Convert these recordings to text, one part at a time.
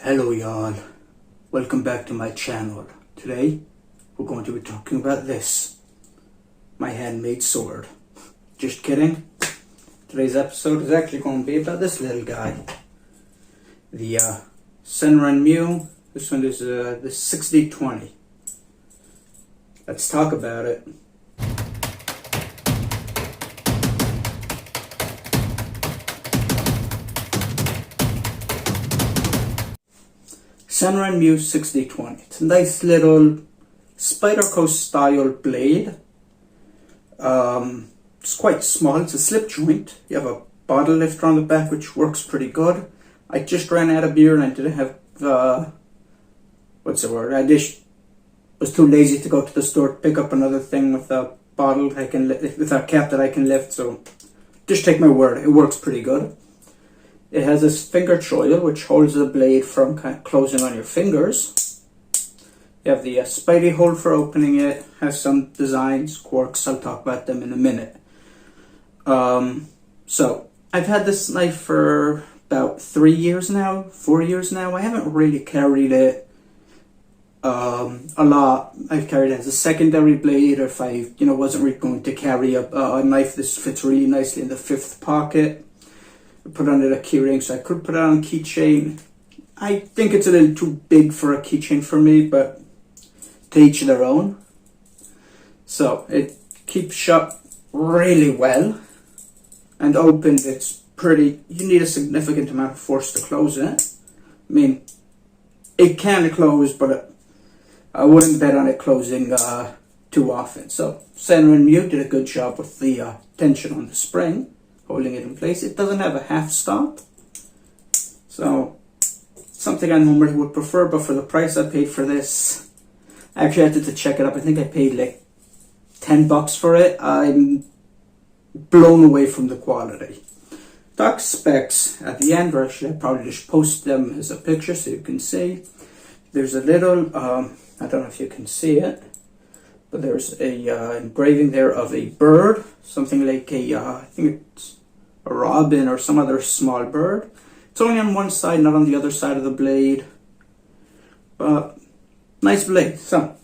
Hello y'all, welcome back to my channel. Today we're going to be talking about this, my handmade sword. Just kidding. Today's episode is actually going to be about this little guy. The SANRENMU. This one is the 6020. Let's talk about it. SANRENMU 6020. It's a nice little Spyderco style blade. It's quite small. It's a slip joint. You have a bottle lifter on the back, which works pretty good. I just ran out of beer and I didn't have what's the word? I just was too lazy to go to the store to pick up another thing with a bottle I can with a cap that I can lift. So just take my word, it works pretty good. It has this finger choil which holds the blade from kind of closing on your fingers. You have the spidey hole for opening it. Has some designs, quirks. I'll talk about them in a minute. So I've had this knife for about 4 years now. I haven't really carried it a lot. I've carried it as a secondary blade, or if I wasn't really going to carry a knife. This fits really nicely in the 5th pocket. I put on it a keyring, so I could put it on a keychain. I think it's a little too big for a keychain for me, but to each their own. So it keeps shut really well, and opened it's pretty. You need a significant amount of force to close it. I mean, it can close, but I wouldn't bet on it closing too often. So SANRENMU did a good job with the tension on the spring, holding it in place. It doesn't have a half stop, so something I normally would prefer, but for the price I paid for this, I actually had to check it up. I think I paid like $10 for it. I'm blown away from the quality. Doc specs at the end, or actually I probably just post them as a picture so you can see. There's a little, I don't know if you can see it, but there's a engraving there of a bird, something like I think it's a robin or some other small bird. It's only on one side, not on the other side of the blade. But nice blade. So,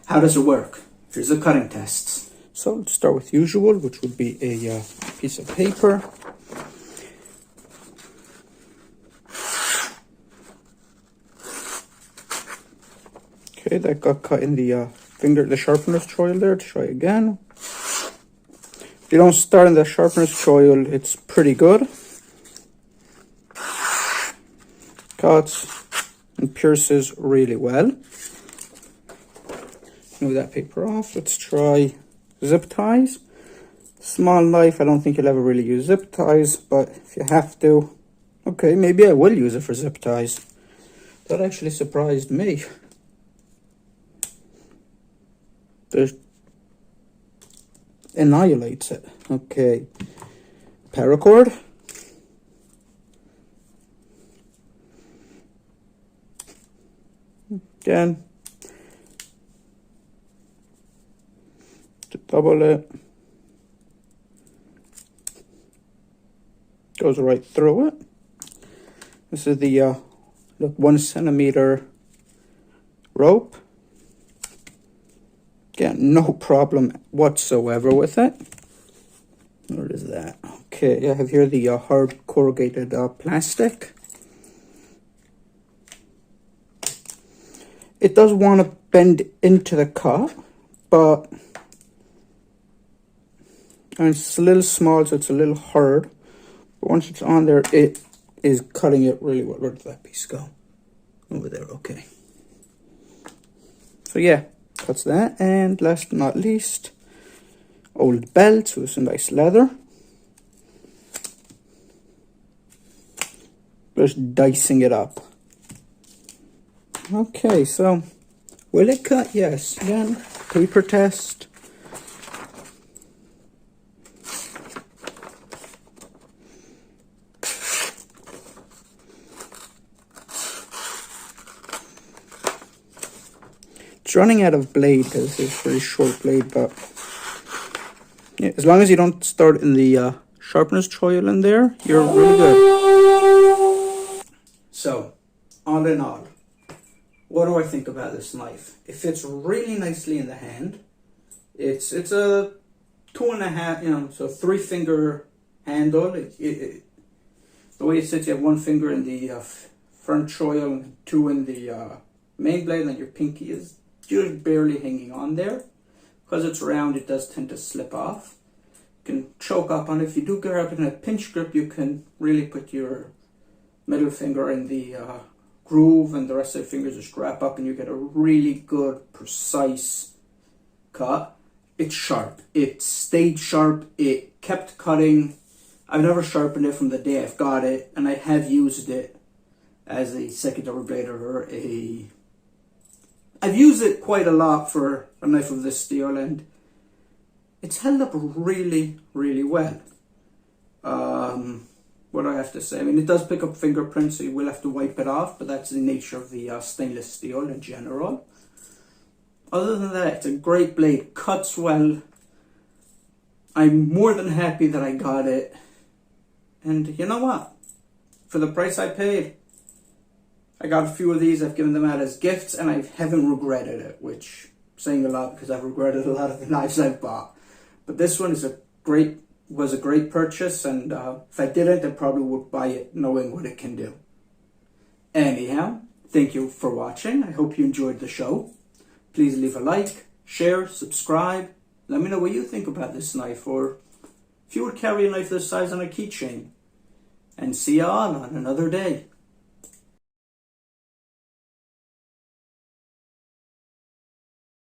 how does it work? Here's the cutting tests. So let's start with usual, which would be a piece of paper. Okay, that got cut in the the sharpener's choil there. To try again. If you don't start in the sharpener's choil, it's pretty good. Cuts and pierces really well. Move that paper off. Let's try zip ties. Small knife, I don't think you'll ever really use zip ties, but if you have to, okay, maybe I will use it for zip ties. That actually surprised me. There's annihilates it. Okay, paracord. Again, to double it, goes right through it. This is the 1 centimeter rope. Again, no problem whatsoever with it. What is that? Okay, I have here the hard corrugated plastic. It does want to bend into the cut, but and it's a little small, so it's a little hard. But once it's on there, it is cutting it really well. Where did that piece go? Over there, okay. So yeah, cuts that. And last but not least, old belt with some nice leather. Just dicing it up. Okay, so will it cut? Yes. Again, paper test. It's running out of blade because it's a very short blade, but yeah, as long as you don't start in the sharpness choil in there, you're really good. So, all in all, what do I think about this knife? It fits really nicely in the hand. It's a 2.5, so 3-finger handle. The way it sits, you have 1 finger in the front choil and 2 in the main blade, and your pinky is just barely hanging on there. Because it's round, it does tend to slip off. You can choke up on it. If you do grab it in a pinch grip, you can really put your middle finger in the groove, and the rest of the fingers just wrap up, and you get a really good, precise cut. It's sharp. It stayed sharp. It kept cutting. I've never sharpened it from the day I've got it, and I have used it as a secondary blade or I've used it quite a lot for a knife of this steel, and it's held up really, really well. What do I have to say? I mean, it does pick up fingerprints, so you will have to wipe it off, but that's the nature of the stainless steel in general. Other than that, it's a great blade, cuts well. I'm more than happy that I got it. And you know what? For the price I paid, I got a few of these. I've given them out as gifts, and I haven't regretted it, which I'm saying a lot because I've regretted a lot of the knives I've bought. But this one was a great purchase, and if I didn't, I probably would buy it knowing what it can do. Anyhow, thank you for watching. I hope you enjoyed the show. Please leave a like, share, subscribe. Let me know what you think about this knife, or if you would carry a knife this size on a keychain. And see you all on another day.